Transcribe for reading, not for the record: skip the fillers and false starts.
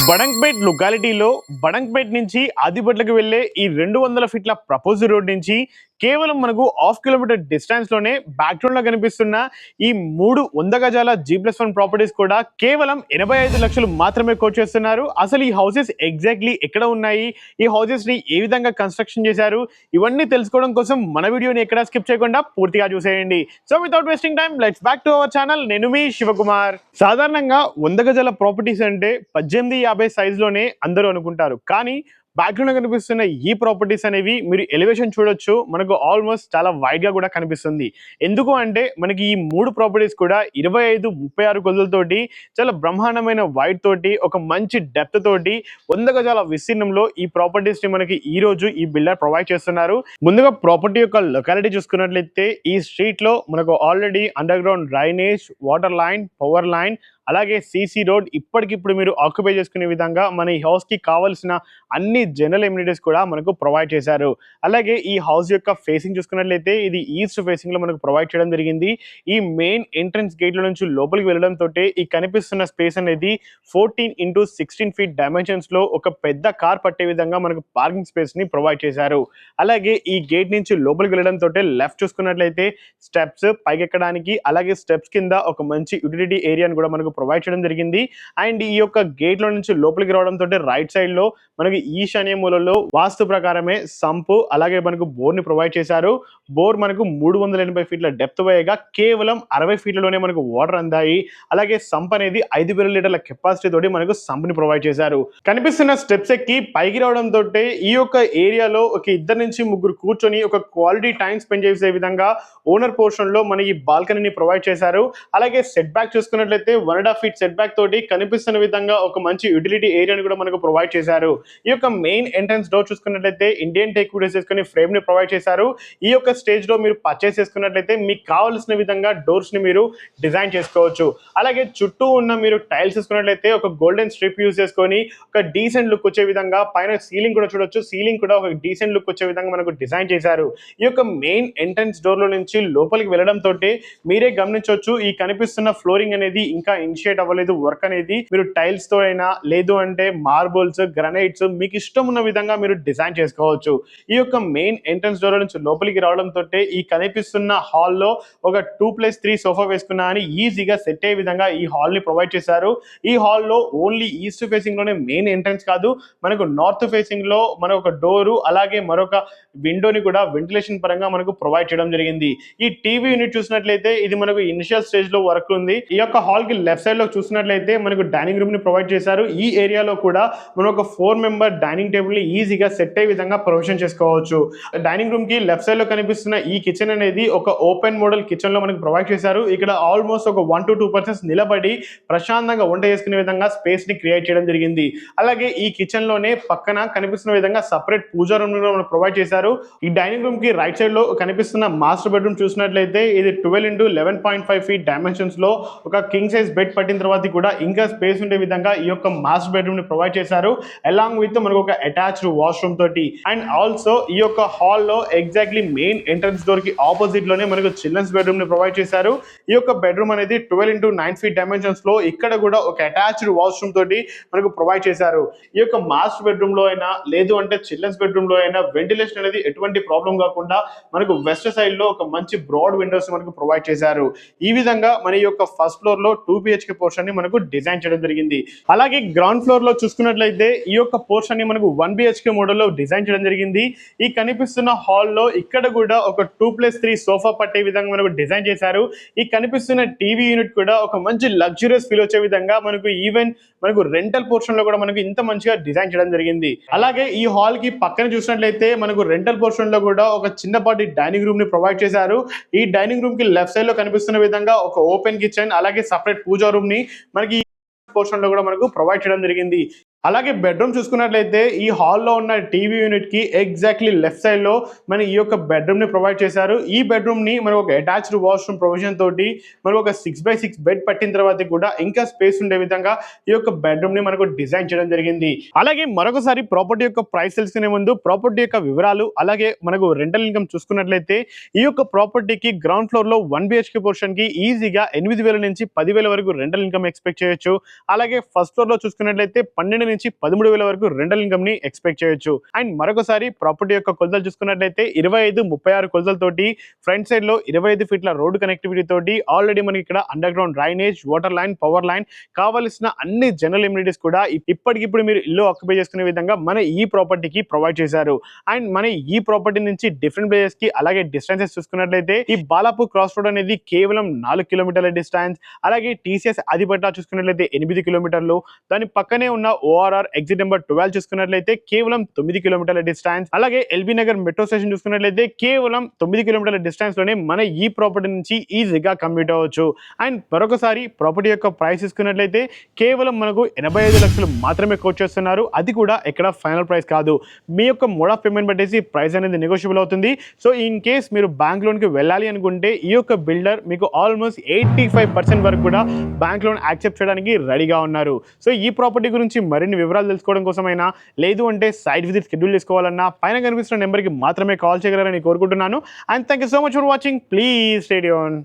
బడంగ్పేట్ లొకాలిటీలో బడంగ్పేట్ నుంచి ఆదిబట్లకు వెళ్లే ఈ 200 ఫీట్ల ప్రపోజ్ రోడ్ నుంచి కేవలం మనకు హాఫ్ కిలోమీటర్ డిస్టెన్స్ లోనే బ్యాక్గ్రౌండ్ లో కనిపిస్తున్న ఈ 300 గజాల G+1 ప్రాపర్టీస్ కూడా కేవలం 85 లక్షలు మాత్రమే కోట్ చేస్తున్నారు. అసలు ఈ హౌసెస్ ఎగ్జాక్ట్లీ ఎక్కడ ఉన్నాయి, ఈ హౌసెస్ ని ఏ విధంగా కన్స్ట్రక్షన్ చేశారు, ఇవన్నీ తెలుసుకోవడం కోసం మన వీడియోని ఎక్కడ స్కిప్ చేయకుండా పూర్తిగా చూసేయండి. So without wasting time let's back to our channel. నేను మీ శివకుమార్. సాధారణంగా 100 గజాల ప్రాపర్టీస్ అంటే 1850 సైజ్ లోనే అందరూ అనుకుంటారు. కానీ బ్యాక్గ్రౌండ్ లో కనిపిస్తున్న ఈ ప్రాపర్టీస్ అనేవి మీరు ఎలివేషన్ చూడొచ్చు, మనకు ఆల్మోస్ట్ చాలా వైడ్ గా కూడా కనిపిస్తుంది. ఎందుకు అంటే మనకి ఈ 3 ప్రాపర్టీస్ కూడా 25-36 గజాలతోటి చాలా బ్రహ్మాండమైన వైడ్ తోటి ఒక మంచి డెప్త్ తోటి 100 గజాల విస్తీర్ణంలో ఈ ప్రాపర్టీస్ ని మనకి ఈ రోజు ఈ బిల్డర్ ప్రొవైడ్ చేస్తున్నారు. ముందుగా ప్రాపర్టీ యొక్క లొకాలిటీ చూసుకున్నట్లయితే ఈ స్ట్రీట్ లో మనకు already under ground drainage, water line, power line, అలాగే సీసీ రోడ్ ఇప్పటికిప్పుడు మీరు ఆక్యుపై చేసుకునే విధంగా మన ఈ హౌస్ కి కావాల్సిన అన్ని జనరల్ ఎమ్యూనిటీస్ కూడా మనకు ప్రొవైడ్ చేశారు. అలాగే ఈ హౌస్ యొక్క ఫేసింగ్ చూసుకున్నట్లయితే ఇది ఈస్ట్ ఫేసింగ్ లో మనకు ప్రొవైడ్ చేయడం జరిగింది. ఈ మెయిన్ ఎంట్రన్స్ గేట్ లో నుంచి లోపలికి వెళ్ళడం తోటి ఈ కనిపిస్తున్న స్పేస్ అనేది 14x16 ఫీట్ డైమెన్షన్స్ లో ఒక పెద్ద కార్ పట్టే విధంగా మనకు పార్కింగ్ స్పేస్ ని ప్రొవైడ్ చేశారు. అలాగే ఈ గేట్ నుంచి లోపలికి వెళ్ళడం తోటి లెఫ్ట్ చూసుకున్నట్లయితే స్టెప్స్ పైకి ఎక్కడానికి, అలాగే స్టెప్స్ కింద ఒక మంచి యూటిలిటీ ఏరియాని కూడా మనకు ప్రొవైడ్ చేయడం జరిగింది. అండ్ ఈ యొక్క గేట్ లో నుంచి లోపలికి రావడంతో రైట్ సైడ్ లో మనకి ఈశాన్య మూలలో వాస్తు ప్రకారమే సంపు, అలాగే మనకు బోర్ ని ప్రొవైడ్ చేశారు. బోర్ మనకు 380 ఫీట్ల డెప్త్ వేయగా కేవలం 60 ఫీట్లలోనే మనకు వాటర్ అందాయి. అలాగే సంప్ అనేది 5000 లీటర్ల కెపాసిటీ తోటి మనకు సంప్ ని ప్రొవైడ్ చేశారు. కనిపిస్తున్న స్టెప్స్ ఎక్కి పైకి రావడంతో ఈ యొక్క ఏరియాలో ఒక 2 నుంచి 3 కూర్చొని ఒక క్వాలిటీ టైం స్పెండ్ చేసే విధంగా ఓనర్ పోర్షన్ లో మన ఈ బాల్కనీని ప్రొవైడ్ చేశారు. అలాగే సెట్ బ్యాక్ చూసుకున్నట్లయితే 1.5 ఫీట్ సెట్ బ్యాక్ తోటి కనిపిస్తున్న విధంగా ఒక మంచి యూటిలిటీ ఏరియాని కూడా మనకు ప్రొవైడ్ చేశారు. ఈ యొక్క మెయిన్ ఎంట్రన్స్ డోర్ చూసుకున్నట్లయితే ఇండియన్ టేక్ వుడ్ చేసుకుని ఫ్రేమ్ ని ప్రొవైడ్ చేశారు. ఈ యొక్క స్టేజ్ లో మీరు పర్చేస్ చేసుకున్నట్లయితే మీకు కావాల్సిన విధంగా డోర్స్ ని మీరు డిజైన్ చేసుకోవచ్చు. అలాగే చుట్టూ ఉన్న మీరు టైల్స్ చేసుకున్నట్లయితే ఒక గోల్డెన్ స్ట్రిప్ యూజ్ చేసుకొని ఒక డీసెంట్ లుక్ వచ్చే విధంగా, పైన సీలింగ్ కూడా చూడొచ్చు, సీలింగ్ కూడా ఒక డీసెంట్ లుక్ వచ్చే విధంగా మనకు డిజైన్ చేశారు. ఈ యొక్క మెయిన్ ఎంట్రన్స్ డోర్ లో నుంచి లోపలికి వెళ్ళడం తోటి మీరే గమనించవచ్చు ఈ కనిపిస్తున్న ఫ్లోరింగ్ అనేది ఇంకా ఇనిషియేట్ అవ్వలేదు. వర్క్ అనేది మీరు టైల్స్ తో అయినా లేదు అంటే మార్బుల్స్, గ్రానైట్స్ మీకు ఇష్టం ఉన్న విధంగా మీరు డిజైన్ చేసుకోవచ్చు. ఈ యొక్క మెయిన్ ఎంట్రన్స్ డోర్ నుంచి లోపలికి రావడం తోటి ఈ కనిపిస్తున్న హాల్లో ఒక 2+3 సోఫా వేసుకున్నా అని ఈజీగా సెట్ అయ్యే విధంగా ఈ హాల్ ని ప్రొవైడ్ చేశారు. ఈ హాల్లో ఓన్లీ ఈస్ట్ ఫేసింగ్ లోనే మెయిన్ ఎంట్రన్స్ కాదు, మనకు నార్త్ ఫేసింగ్ లో మనకు ఒక డోరు, అలాగే మరొక విండోని కూడా వెంటిలేషన్ పరంగా మనకు ప్రొవైడ్ చేయడం జరిగింది. ఈ టీవీ యూనిట్ చూసినట్లయితే ఇది మనకు ఇనిషియల్ స్టేజ్ లో వర్క్ ఉంది. ఈ యొక్క హాల్ కి లెఫ్ట్ సైడ్ లో చూసినట్లయితే మనకు డైనింగ్ రూమ్ ని ప్రొవైడ్ చేశారు. ఈ ఏరియాలో కూడా మనం ఒక 4 మెంబర్ డైనింగ్ టేబుల్ ని ఈజీగా సెట్ అయ్యే విధంగా ప్రొవిజన్ చేసుకోవచ్చు. డైనింగ్ రూమ్ కి లెఫ్ట్ సైడ్ లో కనిపిస్తున్న ఈ కిచెన్ అనేది ఒక ఓపెన్ మోడల్ కిచెన్ లో మనకు ప్రొవైడ్ చేశారు. ఇక్కడ ఆల్మోస్ట్ ఒక 1 to 2 పర్సన్స్ నిలబడి ప్రశాంతంగా వంట చేసుకునే విధంగా స్పేస్ ని క్రియేట్ చేయడం జరిగింది. అలాగే ఈ కిచెన్ లోనే పక్కన కనిపిస్తున్న విధంగా సపరేట్ పూజా రూమ్ మనకు ప్రొవైడ్ చేశారు. ఈ డైనింగ్ రూమ్ కి రైట్ సైడ్ లో కనిపిస్తున్న మాస్టర్ బెడ్రూమ్ చూసినట్లయితే ఇది 12x11.5 ఫీట్ డైమెన్షన్స్ లో ఒక కింగ్ సైజ్ బెడ్ పట్టిన తర్వాత కూడా ఇంకా స్పేస్ ఉండే విధంగా ఈ యొక్క మాస్టర్ బెడ్రూమ్ ని ప్రొవైడ్ చేశారు. అలాంగ్ విత్ మనకు ఒక అటాచ్డ్ వాష్రూమ్ తోటి. అండ్ ఆల్సో ఈ యొక్క హాల్ లో ఎగ్జాక్ట్లీ మెయిన్ ఎంట్రన్స్ డోర్ కి ఆపోజిట్ లోనే మనకు చిల్డ్రన్స్ బెడ్రూమ్ ని ప్రొవైడ్ చేశారు. ఈ యొక్క బెడ్రూమ్ అనేది 12x9 ఫీట్ డైమెన్షన్స్ లో ఇక్కడ కూడా ఒక అటాచ్డ్ వాష్రూమ్ తోటి మనకు ప్రొవైడ్ చేశారు. ఈ యొక్క మాస్టర్ బెడ్రూమ్ లో అయినా లేదు అంటే చిల్డ్రన్స్ బెడ్రూమ్ లో అయినా వెంటిలేషన్ అనేది ఎటువంటి ప్రాబ్లం కాకుండా మనకు వెస్ట్ సైడ్ లో ఒక మంచి బ్రాడ్ విండోస్ మనకు ప్రొవైడ్ చేశారు. ఈ విధంగా మన యొక్క ఫస్ట్ ఫ్లోర్ లో 2 BHK పోర్షన్ ని మనకు డిజైన్ చేయడం జరిగింది. అలాగే గ్రౌండ్ ఫ్లోర్ లో చూసుకున్నట్లయితే ఈ యొక్క పోర్షన్ ని మనకు 1 BHK మోడల్ లో డిజైన్ చేయడం జరిగింది. ఈ కనిపిస్తున్న హాల్ లో ఇక్కడ కూడా ఒక 2+3 సోఫా పట్టే విధంగా మనకు డిజైన్ చేశారు. ఈ కనిపిస్తున్న టీవీ యూనిట్ కూడా ఒక మంచి లగ్జరియస్ ఫీల్ వచ్చే విధంగా మనకు ఈవెన్ మనకు రెంటల్ పోర్షన్ లో కూడా మనకు ఇంత మంచిగా డిజైన్ చేయడం జరిగింది. అలాగే ఈ హాల్ కి పక్కన చూసినట్లయితే మనకు రెంటల్ పోర్షన్ లో కూడా ఒక చిన్నపాటి డైనింగ్ రూమ్ ని ప్రొవైడ్ చేశారు. ఈ డైనింగ్ రూమ్ కి లెఫ్ట్ సైడ్ లో కనిపిస్తున్న విధంగా ఒక ఓపెన్ కిచెన్, అలాగే సపరేట్ పూజా రూమ్ ని మనకి పోర్షన్ లో కూడా మనకు ప్రొవైడ్ చేయడం జరిగింది. అలాగే బెడ్రూమ్ చూసుకున్నట్లయితే ఈ హాల్లో ఉన్న టీవీ యూనిట్ కి ఎగ్జాక్ట్లీ లెఫ్ట్ సైడ్ లో మన ఈ యొక్క బెడ్రూమ్ ని ప్రొవైడ్ చేశారు. ఈ బెడ్రూమ్ ని మనం ఒక అటాచ్డ్ వాష్రూమ్ ప్రొవిజన్ తోటి మనం ఒక 6x6 బెడ్ పట్టిన తర్వాత కూడా ఇంకా స్పేస్ ఉండే విధంగా ఈ యొక్క బెడ్రూమ్ ని మనకు డిజైన్ చేయడం జరిగింది. అలాగే మరొకసారి ప్రాపర్టీ యొక్క ప్రైస్ తెలుసుకునే ముందు ప్రాపర్టీ యొక్క వివరాలు, అలాగే మనకు రెంటల్ ఇన్కమ్ చూసుకున్నట్లయితే ఈ యొక్క ప్రాపర్టీకి గ్రౌండ్ ఫ్లోర్ లో 1 BHK పోర్షన్ కి ఈజీగా 8,000 నుంచి 10,000 వరకు రెంటల్ ఇన్కమ్ ఎక్స్పెక్ట్ చేయొచ్చు. అలాగే ఫస్ట్ ఫ్లోర్ లో చూసుకున్నట్లయితే 12 నుంచి 13,000 వరకు రెంటల్ ఇన్కమ్ ని ఎక్స్పెక్ట్ చేయొచ్చు. అండ్ మరొకసారి ప్రాపర్టీ యొక్క కొలతలు చూసుకున్నట్లయితే 25-36 కొలతలతోటి ఫ్రంట్ సైడ్ లో 25 ఫీట్ల రోడ్డు కనెక్టివిటీ తోటి ఆల్రెడీ మనకి ఇక్కడ under ground drainage, water line, power line కావాల్సిన అన్ని జనరల్ ఎమ్యూనిటీస్ కూడా ఇప్పటికిప్పుడు మీరు ఇల్లు ఆక్యుపై చేసుకునే విధంగా మన ఈ ప్రాపర్టీకి ప్రొవైడ్ చేశారు. అండ్ మన ఈ ప్రాపర్టీ నుంచి డిఫరెంట్ ప్లేసెస్ కి అలాగే డిస్టెన్సెస్ చూసుకున్నట్లయితే ఈ బాలాపూర్ క్రాస్ రోడ్ అనేది కేవలం 4 కిలోమీటర్ల డిస్టెన్స్. అలాగే టీసీఎస్ ఆదిపట్ల చూసుకున్నట్లయితే 8 కిలోమీటర్లు. దాని పక్కనే ఉన్న ఓఆర్ఆర్ ఎగ్జిట్ నెంబర్ 12 చూసుకున్నట్లయితే కేవలం 9 కిలోమీటర్ల డిస్టెన్స్. అలాగే ఎల్బీ నగర్ మెట్రో స్టేషన్ చూసుకున్నట్లయితే కేవలం 9 కిలోమీటర్ల డిస్టెన్స్ లోనే మన ఈ ప్రాపర్టీ నుంచి ఈజీగా కమ్యూట్ అవ్వచ్చు. అండ్ మరొకసారి ప్రాపర్టీ యొక్క ప్రైస్ చూసుకున్నట్లయితే కేవలం మనకు 85 లక్షలు మాత్రమే కోట్ చేస్తున్నారు. అది కూడా ఎక్కడ ఫైనల్ ప్రైస్ కాదు. మీ యొక్క మోడ్ ఆఫ్ పేమెంట్ బట్టేసి ప్రైస్ అనేది నెగోషియబుల్ అవుతుంది. సో ఇన్ కేస్ మీరు బ్యాంక్ లోన్ కి వెళ్ళాలి అనుకుంటే ఈ యొక్క బిల్డర్ మీకు ఆల్మోస్ట్ 85% వరకు కూడా బ్యాంక్ లోన్ యాక్సెప్ట్ చేయడానికి రెడీగా ఉన్నారు. సో ఈ ప్రాపర్టీ గురించి మరిన్ని వివరాలు తెలుసుకోవడం కోసమైనా లేదు అంటే సైట్ విజిట్ షెడ్యూల్ చేసుకోవాలన్నా పైన కనిపిస్తున్న నెంబర్కి మాత్రమే కాల్ చేయగలరని కోరుకుంటున్నాను. And thank you so much for watching. Please stay tuned.